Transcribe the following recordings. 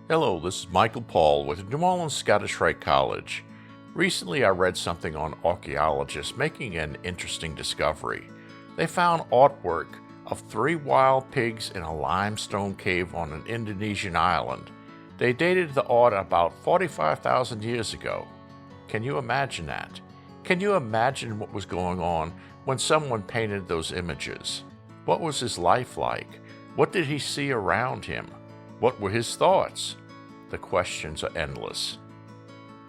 Hello, this is Michael Paul with New Orleans Scottish Rite College. Recently I read something on archaeologists making an interesting discovery. They found artwork of 3 wild pigs in a limestone cave on an Indonesian island. They dated the art about 45,000 years ago. Can you imagine that? Can you imagine what was going on when someone painted those images? What was his life like? What did he see around him? What were his thoughts? The questions are endless.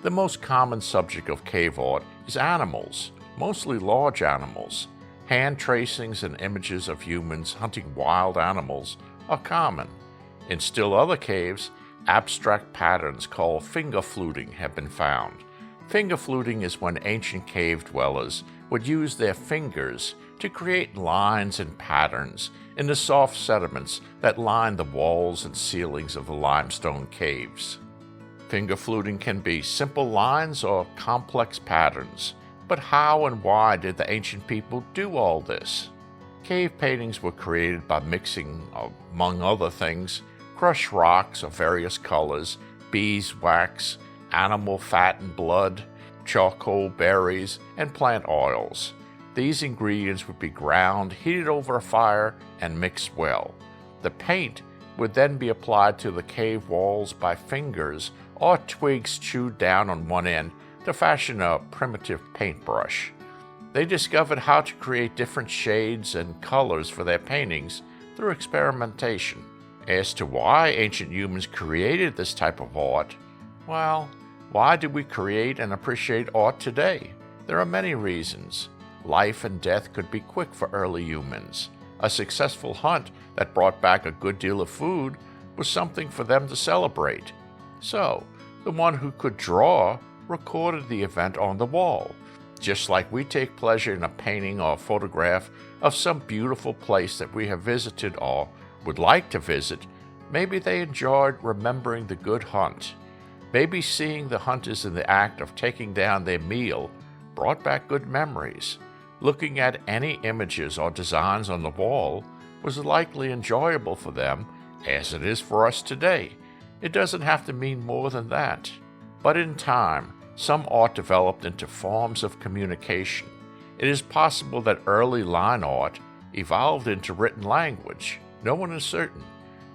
The most common subject of cave art is animals, mostly large animals. Hand tracings and images of humans hunting wild animals are common. In still other caves, abstract patterns called finger fluting have been found. Finger fluting is when ancient cave dwellers would use their fingers to create lines and patterns in the soft sediments that line the walls and ceilings of the limestone caves. Finger fluting can be simple lines or complex patterns, but how and why did the ancient people do all this? Cave paintings were created by mixing, among other things, crushed rocks of various colors, beeswax, animal fat and blood, charcoal, berries, and plant oils. These ingredients would be ground, heated over a fire, and mixed well. The paint would then be applied to the cave walls by fingers or twigs chewed down on one end to fashion a primitive paintbrush. They discovered how to create different shades and colors for their paintings through experimentation. As to why ancient humans created this type of art, well, why do we create and appreciate art today? There are many reasons. Life and death could be quick for early humans. A successful hunt that brought back a good deal of food was something for them to celebrate. So, the one who could draw recorded the event on the wall. Just like we take pleasure in a painting or a photograph of some beautiful place that we have visited or would like to visit, maybe they enjoyed remembering the good hunt. Maybe seeing the hunters in the act of taking down their meal brought back good memories. Looking at any images or designs on the wall was likely enjoyable for them, as it is for us today. It doesn't have to mean more than that. But in time, some art developed into forms of communication. It is possible that early line art evolved into written language. No one is certain.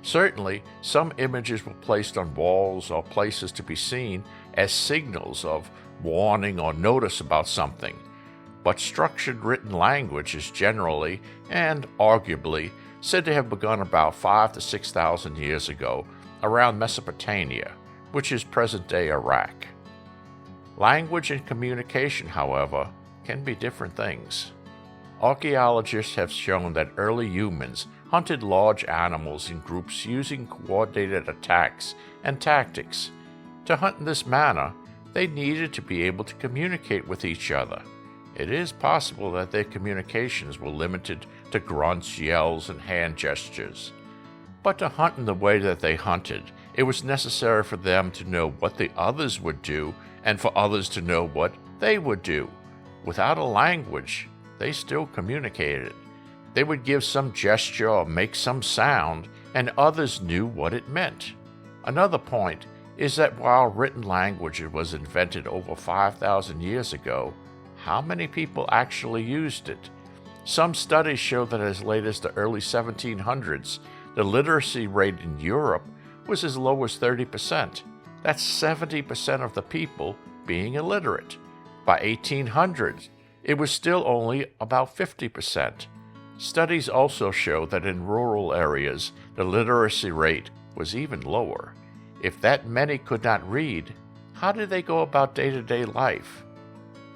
Certainly, some images were placed on walls or places to be seen as signals of warning or notice about something. But structured written language is generally, and arguably, said to have begun about 5,000 to 6,000 years ago around Mesopotamia, which is present-day Iraq. Language and communication, however, can be different things. Archaeologists have shown that early humans hunted large animals in groups using coordinated attacks and tactics. To hunt in this manner, they needed to be able to communicate with each other. It is possible that their communications were limited to grunts, yells, and hand gestures. But to hunt in the way that they hunted, it was necessary for them to know what the others would do and for others to know what they would do. Without a language, they still communicated. They would give some gesture or make some sound, and others knew what it meant. Another point is that while written language was invented over 5,000 years ago, how many people actually used it? Some studies show that as late as the early 1700s, the literacy rate in Europe was as low as 30%. That's 70% of the people being illiterate. By 1800s, it was still only about 50%. Studies also show that in rural areas, the literacy rate was even lower. If that many could not read, how did they go about day-to-day life?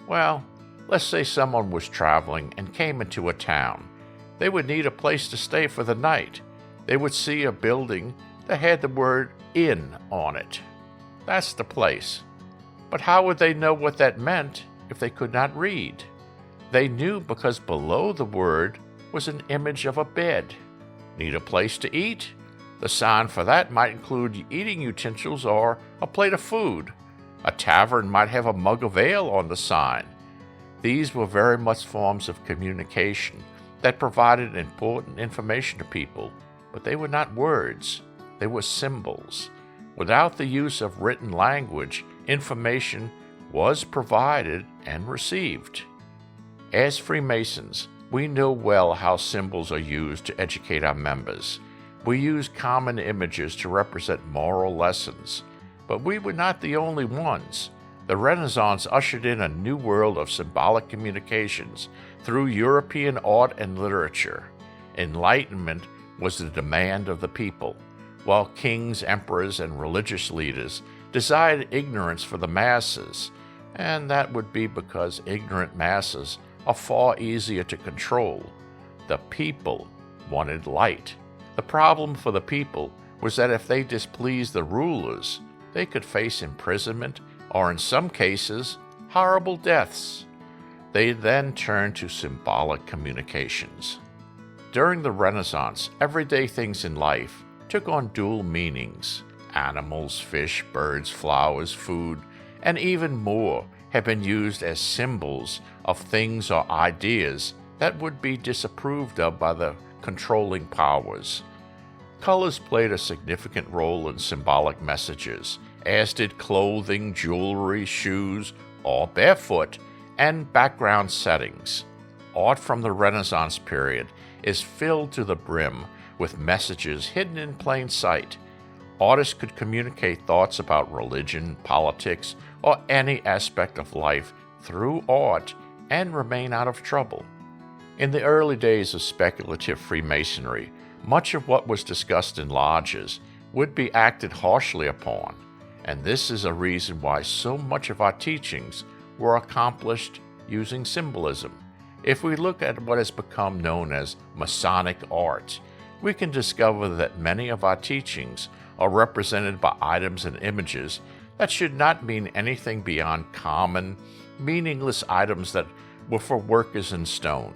Well, let's say someone was traveling and came into a town. They would need a place to stay for the night. They would see a building that had the word inn on it. That's the place. But how would they know what that meant if they could not read? They knew because below the word was an image of a bed. Need a place to eat? The sign for that might include eating utensils or a plate of food. A tavern might have a mug of ale on the sign. These were very much forms of communication that provided important information to people, but they were not words. They were symbols. Without the use of written language, information was provided and received. As Freemasons, we know well how symbols are used to educate our members. We use common images to represent moral lessons, but we were not the only ones. The Renaissance ushered in a new world of symbolic communications through European art and literature. Enlightenment was the demand of the people, while kings, emperors, and religious leaders desired ignorance for the masses, and that would be because ignorant masses are far easier to control. The people wanted light. The problem for the people was that if they displeased the rulers, they could face imprisonment or, in some cases, horrible deaths. They then turned to symbolic communications. During the Renaissance, everyday things in life took on dual meanings. Animals, fish, birds, flowers, food, and even more have been used as symbols of things or ideas that would be disapproved of by the controlling powers. Colors played a significant role in symbolic messages, as did clothing, jewelry, shoes, all barefoot, and background settings. Art from the Renaissance period is filled to the brim with messages hidden in plain sight. Artists could communicate thoughts about religion, politics, or any aspect of life through art and remain out of trouble. In the early days of speculative Freemasonry, much of what was discussed in lodges would be acted harshly upon, and this is a reason why so much of our teachings were accomplished using symbolism. If we look at what has become known as Masonic art, we can discover that many of our teachings are represented by items and images that should not mean anything beyond common, meaningless items that were for workers in stone.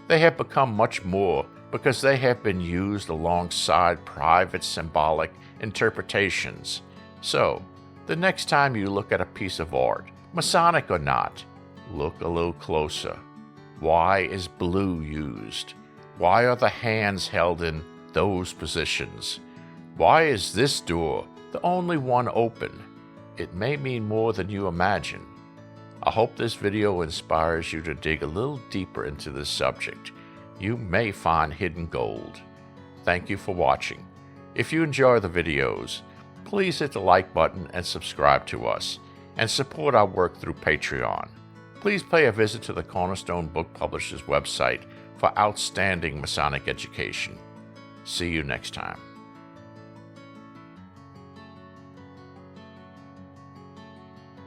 They have become much more because they have been used alongside private symbolic interpretations. So, the next time you look at a piece of art, Masonic or not, look a little closer. Why is blue used? Why are the hands held in those positions? Why is this door the only one open? It may mean more than you imagine. I hope this video inspires you to dig a little deeper into this subject. You may find hidden gold. Thank you for watching. If you enjoy the videos, please hit the like button and subscribe to us, and support our work through Patreon. Please pay a visit to the Cornerstone Book Publishers website for outstanding Masonic education. See you next time.